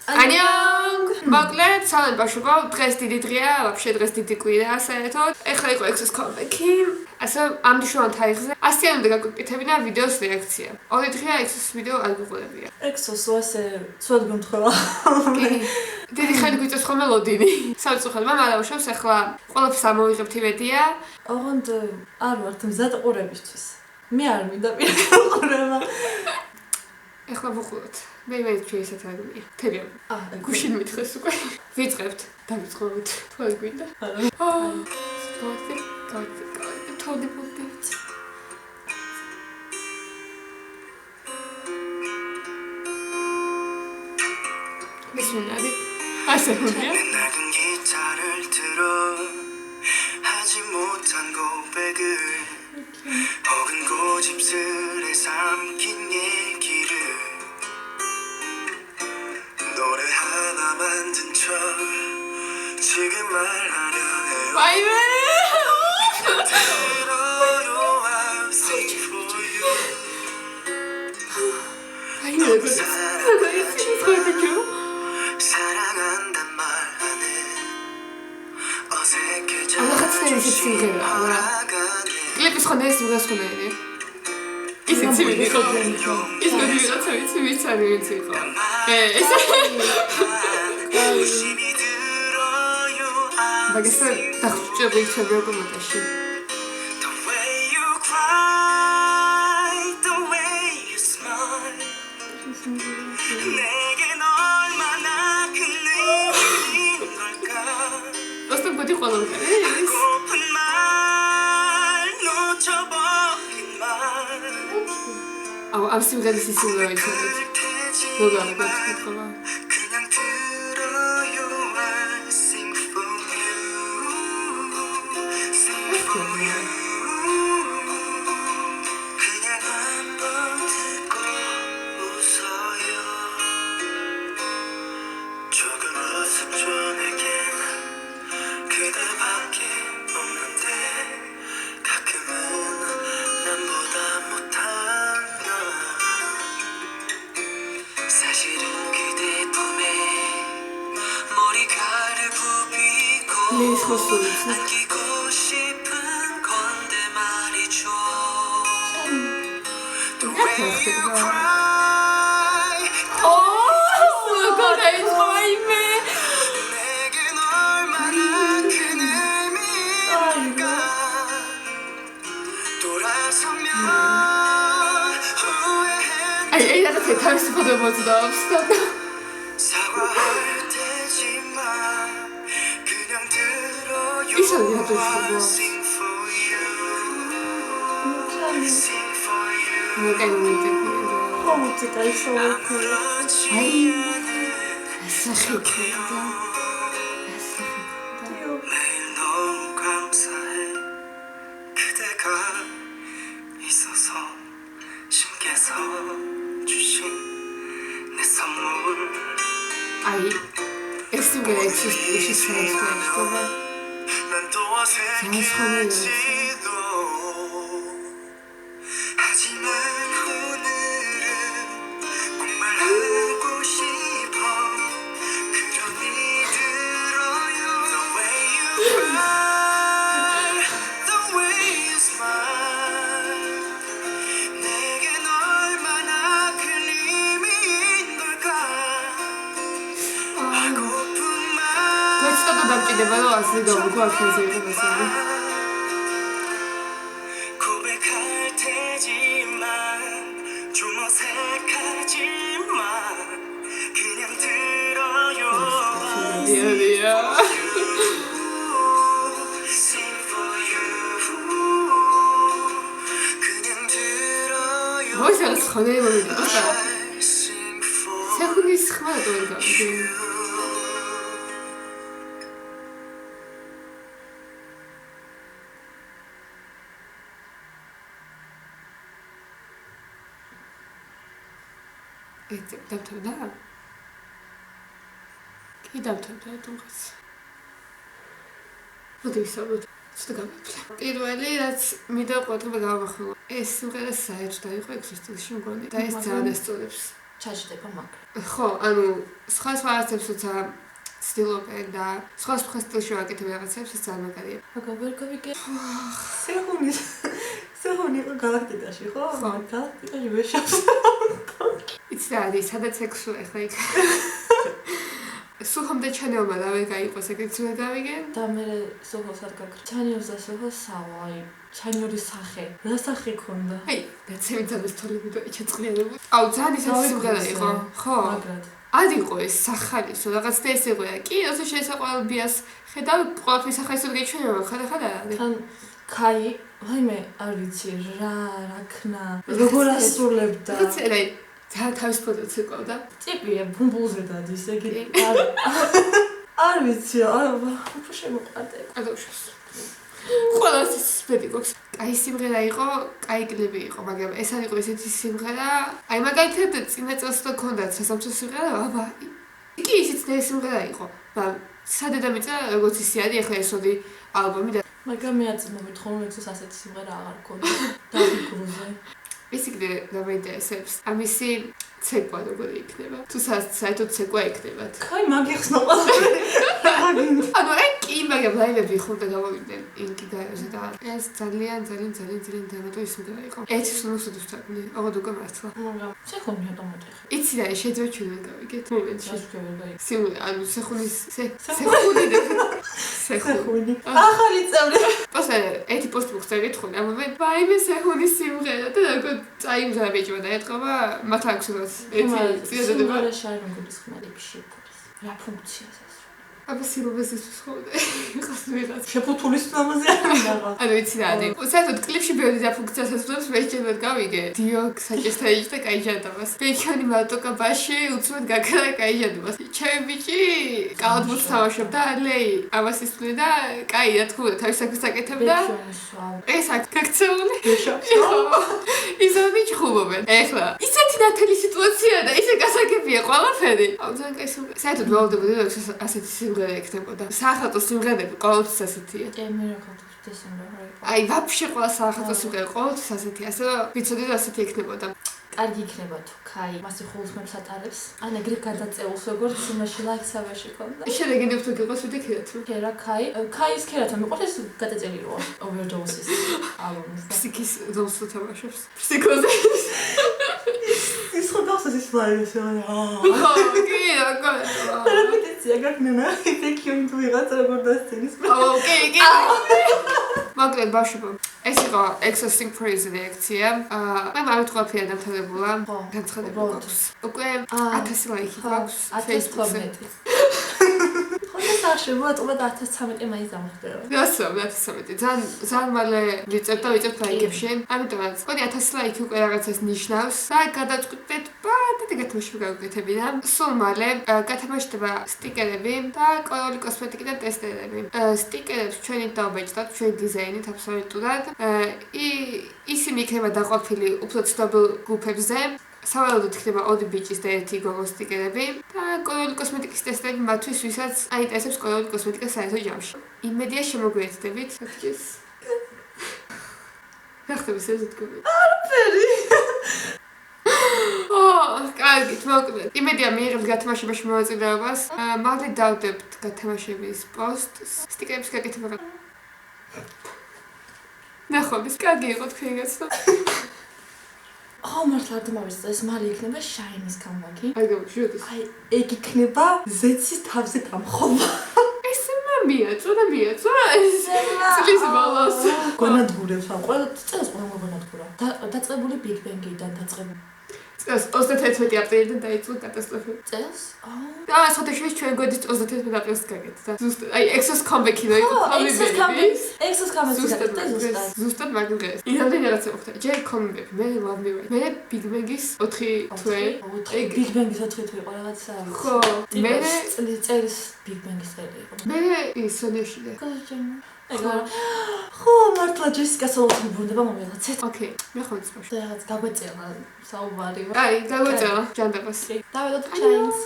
Annyeong! მოკლედ, სალენ ბაშუბო, დღეს დიდი დღეა, вообще დღეს დიდი კვირაა საერთოდ. ეხლა იყო ექსოს კომბექი. ასე ამ მნიშვნელოვან თარიღზე ასიანამდე გაგვიკეთებინა ვიდეოს რეაქცია. ორი დღეა ექსოს ვიდეო არ გიყურებია. ექსოს ვასე სულ გემთხოვა. დიდი ხანი გვიწევს ხოლმე ლოდინი. სამწუხაროდ, მაგრამ უშავს ახლა ყველაფერს ამოვიღებთ იმედია. ოღონდ არ ვართ მზად ყურებისთვის. მე არ მინდა ყურება. ეხლა ვუყუროთ. მე შეიძლება თაგმია. თებია. გუშინ მითხეს უკვე. ვიწყებთ. დავიწყოთ. თუ არ გვინდა. გავდი. თოდი პუტით. მისუნარი. ასე ხომია. 하지 못한 고백을 혹은 고집스레 삼킨 얘기를 노래 하나 만든 척 지금 말하려 해요 바이베 들어요 I'll sing for you 바이베 사랑한단 말 안 해 어색해져 კლიპის ხონდა ეს უგას ხონდა ისიც ვიღო ის გადიიღაც ვიცი ვიც არის ვიცი ხო ეს მაგას დახჭები ჩები როგორ მოტაში The way you cry the way you smile 내겐 얼마나 큰 의미인 걸까 просто 거기 ყვალა 고픈 말 놓쳐버린 말 ამ სიმღერის ისინი ვიცით როგორ გაგიწყობა 그냥 들어요 I sing for you sing for you 그냥 한번 듣고 웃어요 조금 웃음 줘 내겐 그대밖에 없는데 가끔은 남보다 못한 나 사실은 그대 품에 머리카락을 부비고 안기고 싶은 건데 말이죠 The way you cry 그거 내 좋아이메 내겐 얼마나 큰 의미일까 돌아서면 후회해 에이 나가 대타를 싶어도 뭐지도 없어 사과할 테지만 그냥 들어요 이 소리가 또 있어, I'll 뭐. sing for you sing for you 뭐가 있는지 컴퓨터가 있어. 아무렇지 아이. 않은 아싸히크다 매일 너무 감사해 그대가 있어서 신께서 주신 내 선물 아이 엑스가 엑스시 사이즈가 난 또 어색해지도 하지만 오늘은 꼭 말하고 싶어 그러니 들어요 The way you cry The way you smile 내겐 얼마나 큰 의미인 걸까 하고픈 말 그렇지도 남기네 바로 왔으니까 무거워 계속 이러면서 고백할 테지만 좀 어색하지만 그냥 들어요 미안해요 Sing for you 그냥 들어요 뭐지 알았어 전에 보면 되겠다 I sing for 세훈이 스마트 도니까 დამთავრდა? კი დამთავრდა თუნდაც. მოდი ვისაუბროთ. ცოტა გამიფრთხილე. პირველი რაც მინდა ყვავილობა გავახმო. ეს სიმღერა საერთოდ იყო ექსის სტილში მგონი და ეს ძალიან ასწორებს ჩაჯდება მაგრამ. ხო, ანუ სხვა ასებს თუცა ცდილობენ და სხვა სტილში ვაკეთებ რაღაცებს, ეს ძალიან მაგარია. აგა ვერ გავიგე. სეჰუნი იყო გალაქტიკაში, ხო? გალაქტიკაში ვერ შევს. იცი რა არის, სადაც ექვსო ახლა იქ. სუხამდე ჩანეომა და ვერ გაიყოს, ეგეც ვერ გავიგენ. და მე სოხოსად გაქრა. ჩანიოს და სოხოს სავა, აი, ჩანიორის სახე. რა სახე ქონდა? აი, დაცემი ძალიან თოლები და იჩაწყლიანებული. აუ, ძალიან ისეთი სიმღერა იყო. ხო. მაგრად. არ იყო ეს სახალისო, რაღაც და ეს იყო. კი, όσο შესაყვალბიას ხედავ, ყველაფრის ახალისოდ გეჩვენება, ხადა. თან კაი, ვაიმე, არ ვიცი, რა ქნა. როგორ ასრულებდა? წერე, ძალიან თავისუფლად ცეკვავდა. ტიპია, ბუმბულზე დადის, ეგ არ ვიცი, უფრო შემოყარდა. ადოშოს. ყველას სპედი გვაქვს. კაი სიმღერა იყო, კაი კლიპი იყო, მაგრამ ეს არ იყო ესეთი სიმღერა. აი მაგალითად წინა წელს და ქონდათ სასამართლო სიმღერა, აბა. იგი ისიც და სიმღერა იყო. სადედამიწა როგორც ისე არის, ახლა ესოდი ალბომი და მაგრამ მე არ მომითხოვნ ექსოს ასეთი სიმღერა აღარ ქონდა. დავით გრუზე. ეს იქნება დამაინტერესებს. ამისი ცეკვა როგორი იქნება? თუ საერთოდ ცეკვა იქნებათ. კაი, მაგიხსნა ყველაფერი. ანუ აი კი, მაგრამ ლაივები ხომ და გამოვიდნენ ინკი გაიოზე და ეს ძალიან დრამატული სიმღერა იყო. ერთი სულუსად ვთქვი, აღარ უკვე მართლა. მაგრამ სეხუნია დამატეხი. იცი რა, შეიძლება ჩვენ ვერ გავიგეთ მომენტში. შევერდაი. სიმღერა, ანუ სეხუნის სეხუნი. ახალი წევრი. პოსტა ერთი პოსტი მოხდა თხოვნ ამ მომენტ ვაიმე სეხუნის სიმღერა და როგორ წაიმზადა ბიჭმა და ეთქობა მათ აქვს ერთი წიადდება. რა შარმგულის ხმალებში ფუქს. რა ფუნქციას აბა სილობეზის ვსხოვდე. ყავს ვიღაც. შეფუთულის ნამაზე არ მიდაღავს. ანუ იცი რა არის. საერთოდ კლიპში ბევრი და ფუნქციას ასრულებს, მე შეიძლება გავიგე. დიოგ საჭესთან და კაიჯადობას. ბექიონი მარტოკაბაში უცბად გაქრა კაიჯადობას. ჩემი ბიჭი კალათბურთს თამაშობდა, ლეი ამას ისწავლე და კაი რა თქმა უნდა თავის საქმეს აკეთებდა. ეს აქ გაქცეული. ისინი ჩხუბობენ. ეხლა ისეთი ნათელი სიტუაცია და ისე გასაგებია ყველაფერი. აუ ძალიან კაი სიმღერა. საერთოდ ველოდებოდი რომ ასეთი სიმღერა ექნებოდა. საახალწლო სიმღერები ყოველთვის ასეთია. მე რა ქონდა სიმღერა. აი, ვაფშე ყველა საახალწლო სიმღერა ყოველთვის ასეთია. ასე რომ ვიცოდი რომ ასეთი ექნებოდა. კარგი იქნება თუ კაი მასე ხოლმე ატარებს. ან ეგრე გადაწეულს როგორც იმაში ლაიქსავაში ქონდა. შედეგები თუ გიყოს ვიდე ქერათ. ქერა კაის ქერათა მიყვარს გადაწელი როა. ოვერდოზის ალბომის და ფსიქის ზოლს თამაშობს. ფსიქოზე. ის ხოდავს ის ლაივს აა. კი, როგორ. რეპეტიცია გაკნენა. ბექიონი თუ ვიღაც როგორ დასცენის. კი. მაგრამ ბავშვებო, ეს იყო Exhausting Praise რეაქცია. მე ამით ყველაფერი დამთავრებულა. განცხადება გვაქვს. უკვე 1000 ლაიქი გვაქვს Facebook-ზე. ხოდა უბრალოდ 1013 მაისს დამხდება. გასწავ 1013. ძალიან მალე ვიწევ ლაიქებში. ამიტომაც კონი 1000 ლაიქი უკვე რაღაცას ნიშნავს. და გადავწყვიტეთ და გათამაშება გავუკეთებინა. სულ მალე გათამაშდება სტიკერები და კოლორი კოსმეტიკი და ტესტერები. სტიკერებს ჩვენი დავბეჭდათ, ჩვენი დიზაინით აბსოლუტურად. ისინი იქნება დაყოფილი უფრო ცნობილ გრუპებზე. სავალოდ იქნება 2 ბიჭის და 1 გოგოს სტიკერები და კოლორი კოსმეტიკის ტესტები მათთვის, ვისაც აინტერესებს კოლორი კოსმეტიკა საერთო ჯამში. იმედია შემოგვიერთდებით. საჭის. რა ხდება ეს თქო? არაფერი. კარგით, მოკლედ. იმედია მიიღებთ გათამაშებაში მონაწილეობას. მალე დავდებთ გათამაშების პოსტს. სტიკერების გაკეთება. ნახობის, კარგი იყო თქვენი გაცნობა. მართლა არ დამავიწყდა ეს მალე იქნება შაინის კამბაგი. აი გავუშვიოთ. აი ეგ იქნება ზეცის თავზე გამხობა. მიაწვა ეს წლის ბოლოს. გონადგურებს ამ ყველა წელს ყველა გონადგურა. დაწყებული Big Bang-იდან დაწყებული. წელს 31 აპრილიდან დაიწყო კატასტროფა. წელს? და სოთაშვილის ჩვენ გვერდით 31 აპრილს გაკეთდა. ზუსტად აი Exos comeback-ი რო იყო Exos comeback-ი ზუსტად მაგ დღეს. იმდენი რაღაცა მოხდა. ჯერ comeback, მე Love Me Right. მე Big Bang-ის 4 თვე. Big Bang-ის 4 თვე იყო რაღაცა. ხო. მე წელს Big Bang-ის წელი იყო. მე ის სონეშიდე. ხო, მართლა ჯესიკა სოლოს მიბრუნდება მომეღაცეთ. ოკეი, მე ხოც ბავშვი. და რაღაც გაგვეწელა საუბარი. აი, გაგვეწელა ჯანდაბას. დავედოთ ჩაინს.